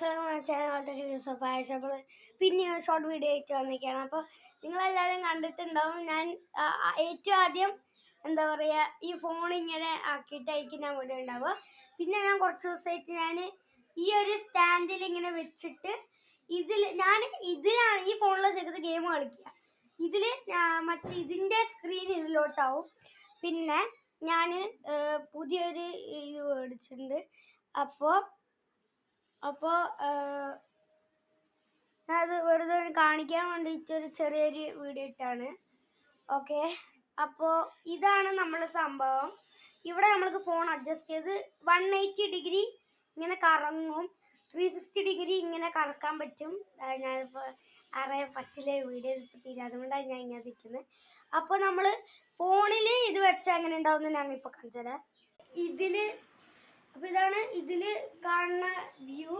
Guys, channel പിന്നെ short video ആയിട്ട് വന്നിരിക്കുകയാണ്. അപ്പോൾ നിങ്ങളെല്ലാവരും കണ്ടിട്ടുണ്ടാവും. ഞാൻ ഏറ്റവും ആദ്യം എന്താ പറയുക, ഈ ഫോൺ ഇങ്ങനെ ആക്കിയിട്ടായിരിക്കും ഞാൻ വീഡിയോ ഉണ്ടാവുക. പിന്നെ ഞാൻ കുറച്ച് ദിവസമായിട്ട് ഞാൻ ഈ ഒരു സ്റ്റാൻഡിൽ ഇങ്ങനെ വെച്ചിട്ട് ഇതിലാണ് ഈ ഫോണിലെ ശരിക്കും ഗെയിം കളിക്കുക. ഇതിൻ്റെ സ്ക്രീൻ ഇതിലോട്ടാവും. പിന്നെ ഞാൻ പുതിയൊരു ഇത് മേടിച്ചിട്ടുണ്ട്. അപ്പോൾ അത് വെറുതെ കാണിക്കാൻ വേണ്ടിയിട്ടൊരു ചെറിയൊരു വീഡിയോ ഇട്ടാണ്. ഓക്കെ, അപ്പോൾ ഇതാണ് നമ്മളെ സംഭവം. ഇവിടെ നമ്മൾക്ക് ഫോൺ അഡ്ജസ്റ്റ് ചെയ്ത് 180 ഡിഗ്രി ഇങ്ങനെ കറങ്ങും, 360 ഡിഗ്രി ഇങ്ങനെ കറക്കാൻ പറ്റും. ഞാനിപ്പോൾ അറിയാൻ പറ്റില്ല, വീഡിയോ തീരെ, അതുകൊണ്ടാണ് ഞാൻ ഇങ്ങനെ ഇരിക്കുന്നത്. അപ്പോൾ നമ്മൾ ഫോണിൽ ഇത് വെച്ചാൽ എങ്ങനെ ഉണ്ടാവുമെന്ന് ഞാനിപ്പോൾ കാണിച്ചു തരാം. അപ്പോൾ ഇതാണ് ഇതിൽ കാണുന്ന വ്യൂ.